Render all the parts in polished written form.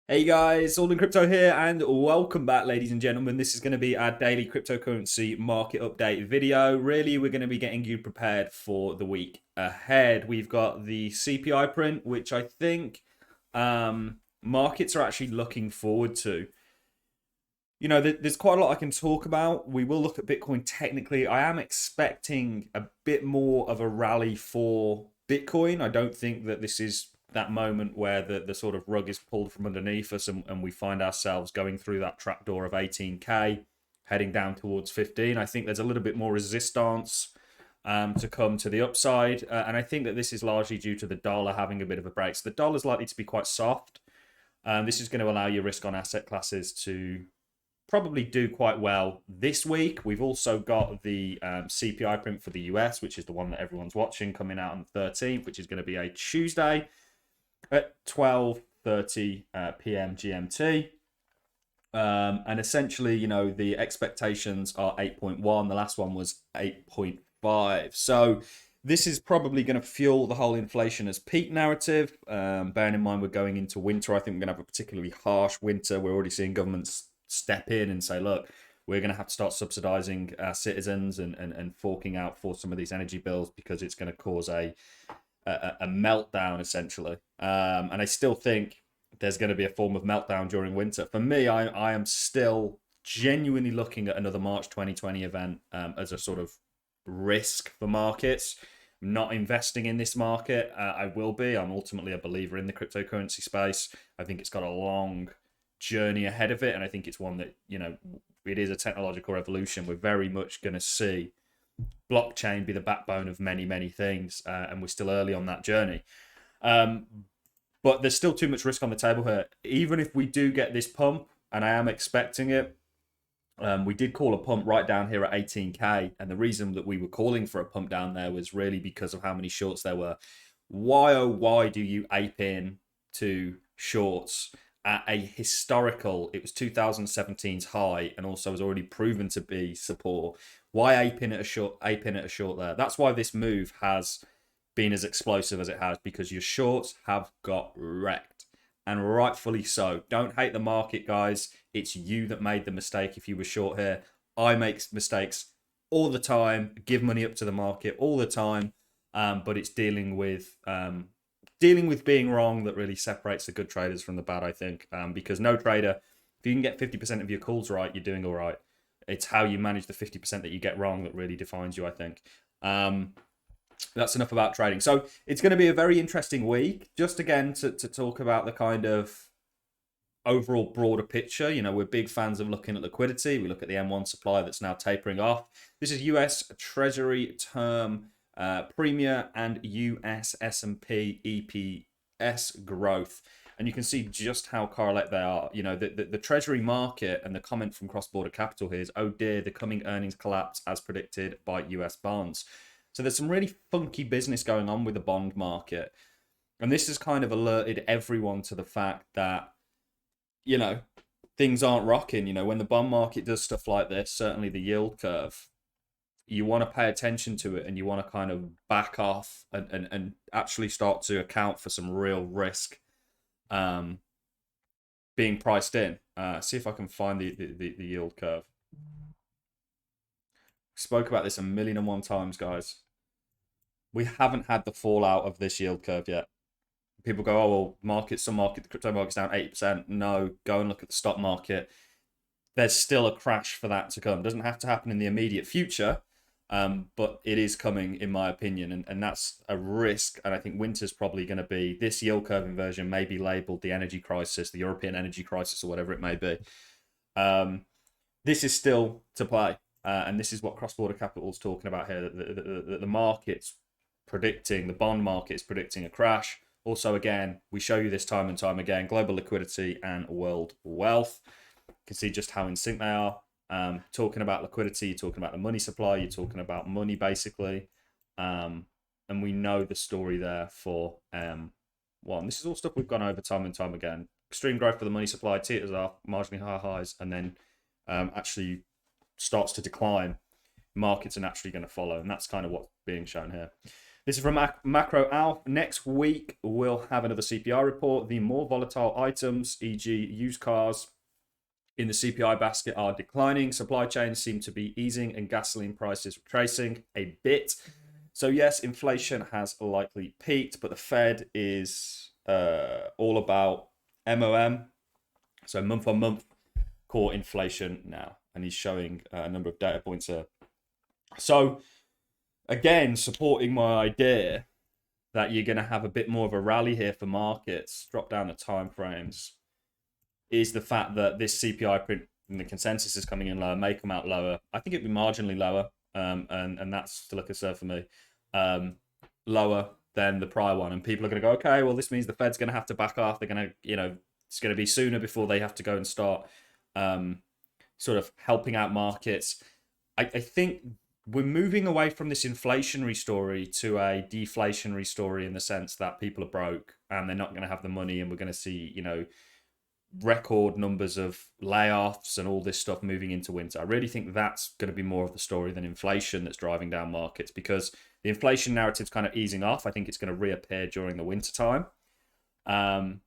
Hey guys, ALLIN Crypto here, and welcome back, ladies and gentlemen. This is going to be our daily cryptocurrency market update video. Really, we're going to be getting you prepared for the week ahead. We've got the CPI print, which I think markets are actually looking forward to. You know, there's quite a lot I can talk about. We will look at Bitcoin technically. I am expecting a bit more of a rally for Bitcoin. I don't think that this is that moment where the sort of rug is pulled from underneath us and we find ourselves going through that trapdoor of 18K, heading down towards 15. I think there's a little bit more resistance to come to the upside. And I think that this is largely due to the dollar having a bit of a break. So the dollar's likely to be quite soft. This is going to allow your risk on asset classes to probably do quite well this week. We've also got the CPI print for the US, which is the one that everyone's watching, coming out on the 13th, which is going to be a Tuesday at 12:30 p.m. GMT. And essentially, you know, the expectations are 8.1. The last one was 8.5. So this is probably going to fuel the whole inflation as peak narrative. Bearing in mind we're going into winter, I think we're going to have a particularly harsh winter. We're already seeing governments step in and say, look, we're going to have to start subsidizing our citizens and forking out for some of these energy bills because it's going to cause a meltdown, essentially. And I still think there's going to be a form of meltdown during winter. For me, I am still genuinely looking at another March 2020 event as a sort of risk for markets. I'm not investing in this market. I will be. I'm ultimately a believer in the cryptocurrency space. I think it's got a long journey ahead of it, and I think it's one that, you know, it is a technological revolution. We're very much going to see blockchain be the backbone of many things, and we're still early on that journey. But there's still too much risk on the table here. Even if we do get this pump, and I am expecting it, we did call a pump right down here at 18K, and the reason that we were calling for a pump down there was really because of how many shorts there were. Why, oh why do you ape in to shorts at a historical, it was 2017's high, and also was already proven to be support? Why ape in at a short there? That's why this move has been as explosive as it has, because your shorts have got wrecked, and rightfully so. Don't hate the market, guys. It's you that made the mistake if you were short here. I make mistakes all the time, give money up to the market all the time, but it's dealing with being wrong that really separates the good traders from the bad, I think. Because no trader, if you can get 50% of your calls right, you're doing all right. It's how you manage the 50% that you get wrong that really defines you, I think. That's enough about trading. So it's going to be a very interesting week. Just again to talk about the kind of overall broader picture. You know, we're big fans of looking at liquidity. We look at the M1 supply that's now tapering off. This is US Treasury term Premier and US S&P EPS growth. And you can see just how correlate they are. You know, the Treasury market, and the comment from Cross Border Capital here is, oh dear, the coming earnings collapse as predicted by US bonds. So there's some really funky business going on with the bond market. And this has kind of alerted everyone to the fact that, you know, things aren't rocking. You know, when the bond market does stuff like this, certainly the yield curve, you want to pay attention to it, and you want to kind of back off and actually start to account for some real risk being priced in. See if I can find the yield curve. Spoke about this a million and one times, guys. We haven't had the fallout of this yield curve yet. People go, oh, well, the crypto market's down 80%. No, go and look at the stock market. There's still a crash for that to come. It doesn't have to happen in the immediate future, but it is coming, in my opinion, and that's a risk. And I think winter's probably going to be, this yield curve inversion may be labeled the energy crisis, the European energy crisis, or whatever it may be. This is still to play, and this is what Cross Border Capital is talking about here, that the market's predicting, the bond market's predicting a crash. Also, again, we show you this time and time again, global liquidity and world wealth. You can see just how in sync they are. Talking about liquidity, you're talking about the money supply, you're talking about money, basically. And we know the story there for one. This is all stuff we've gone over time and time again. Extreme growth for the money supply, teeters off, marginally higher highs, and then actually starts to decline. Markets are naturally going to follow, and that's kind of what's being shown here. This is from Macro Alf. Next week, we'll have another CPI report. The more volatile items, e.g. used cars, in the CPI basket are declining. Supply chains seem to be easing and gasoline prices retracing a bit. So yes, inflation has likely peaked, but the Fed is all about MOM. So month on month core inflation now. And he's showing a number of data points here. So again, supporting my idea that you're going to have a bit more of a rally here for markets, drop down the time frames, is the fact that this CPI print and the consensus is coming in lower, may come out lower. I think it'd be marginally lower, and that's still a concern for me, lower than the prior one. And people are going to go, okay, well, this means the Fed's going to have to back off. They're going to, it's going to be sooner before they have to go and start sort of helping out markets. I think we're moving away from this inflationary story to a deflationary story in the sense that people are broke and they're not going to have the money, and we're going to see, record numbers of layoffs and all this stuff moving into winter. I really think that's going to be more of the story than inflation that's driving down markets, because the inflation narrative's kind of easing off. I think it's going to reappear during the winter time. And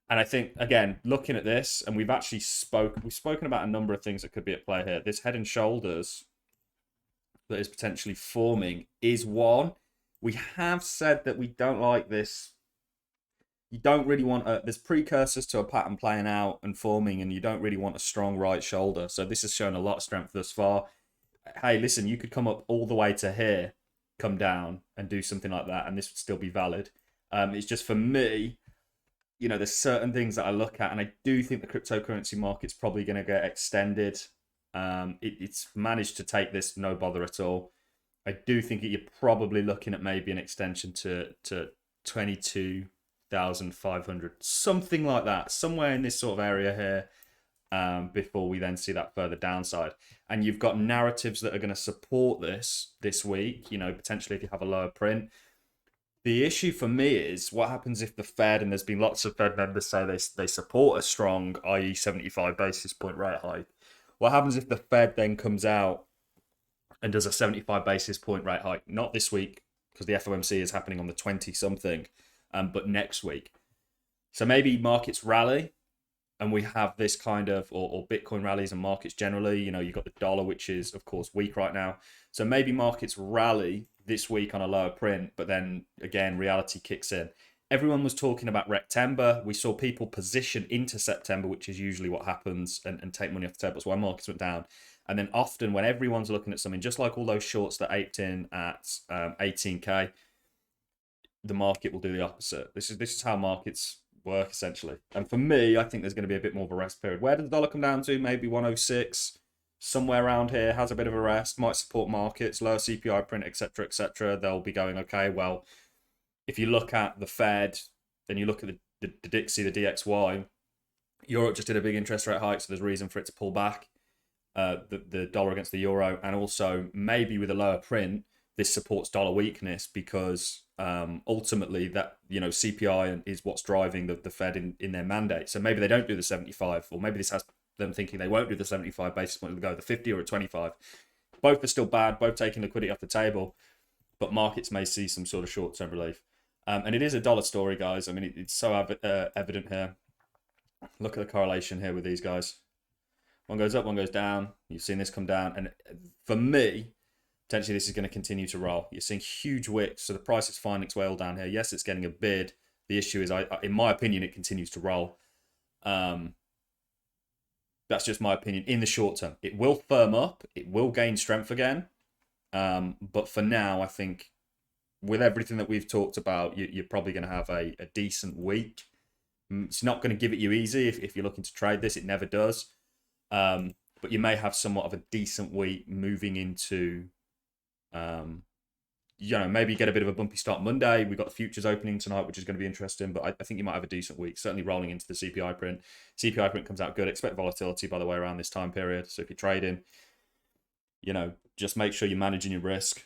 I think, again, looking at this, and we've spoken about a number of things that could be at play here. This head and shoulders that is potentially forming is one. We have said that we don't like this. You don't really want there's precursors to a pattern playing out and forming, and you don't really want a strong right shoulder. So this has shown a lot of strength thus far. Hey, listen, you could come up all the way to here, come down and do something like that, and this would still be valid. It's just, for me, there's certain things that I look at, and I do think the cryptocurrency market's probably going to get extended. It's managed to take this no bother at all. I do think that you're probably looking at maybe an extension to 22,500, something like that, somewhere in this sort of area here, before we then see that further downside. And you've got narratives that are going to support this week, potentially if you have a lower print. The issue for me is what happens if the Fed, and there's been lots of Fed members say they support a strong, i.e. 75 basis point rate hike. What happens if the Fed then comes out and does a 75 basis point rate hike? Not this week, because the FOMC is happening on the 20-something, but next week. So maybe markets rally, and we have this kind of, or Bitcoin rallies and markets generally. You've got the dollar, which is, of course, weak right now. So maybe markets rally this week on a lower print, but then, again, reality kicks in. Everyone was talking about Rectember. We saw people position into September, which is usually what happens, and take money off the table. That's why markets went down. And then often when everyone's looking at something, just like all those shorts that aped in at 18K, the market will do the opposite. This is how markets work, essentially. And for me, I think there's going to be a bit more of a rest period. Where does the dollar come down to? Maybe 106, somewhere around here, has a bit of a rest, might support markets, lower CPI print, etc., etc. They'll be going, okay, well, if you look at the Fed, then you look at the Dixie, the DXY, Europe just did a big interest rate hike, so there's reason for it to pull back, the dollar against the euro. And also, maybe with a lower print, this supports dollar weakness, because ultimately that CPI is what's driving the Fed in their mandate. So maybe they don't do the 75, or maybe this has them thinking they won't do the 75 basis points, they'll go the 50 or a 25. Both are still bad, both taking liquidity off the table, but markets may see some sort of short-term relief. And it is a dollar story, guys. I mean, it's so evident here. Look at the correlation here with these guys. One goes up, one goes down. You've seen this come down, and for me, potentially this is going to continue to roll. You're seeing huge wicks, so the price is finding its way all down here. Yes, it's getting a bid. The issue is, in my opinion, it continues to roll. That's just my opinion. In the short term, it will firm up. It will gain strength again. But for now, I think with everything that we've talked about, you're probably going to have a decent week. It's not going to give it you easy if you're looking to trade this. It never does. But you may have somewhat of a decent week moving into... maybe get a bit of a bumpy start Monday. We've got the futures opening tonight, which is going to be interesting, but I think you might have a decent week, certainly rolling into the CPI print. CPI print comes out good. Expect volatility, by the way, around this time period. So if you're trading, just make sure you're managing your risk.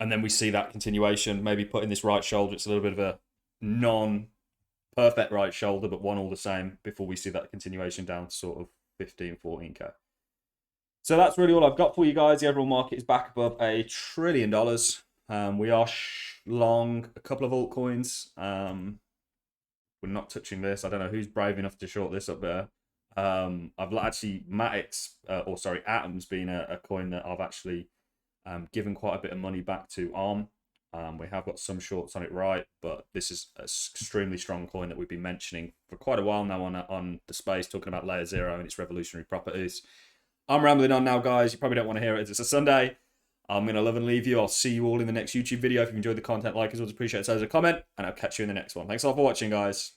And then we see that continuation, maybe putting this right shoulder. It's a little bit of a non-perfect right shoulder, but one all the same, before we see that continuation down to sort of 15, 14K. So that's really all I've got for you guys. The overall market is back above $1 trillion. We are long a couple of altcoins. We're not touching this. I don't know who's brave enough to short this up there. I've actually MATIC's, or sorry, Atom's been a coin that I've actually given quite a bit of money back to ARM. We have got some shorts on it, right? But this is an extremely strong coin that we've been mentioning for quite a while now on the space, talking about Layer Zero and its revolutionary properties. I'm rambling on now, guys. You probably don't want to hear it. It's a Sunday. I'm going to love and leave you. I'll see you all in the next YouTube video. If you enjoyed the content, like as always, appreciate it. So as a comment, and I'll catch you in the next one. Thanks a lot for watching, guys.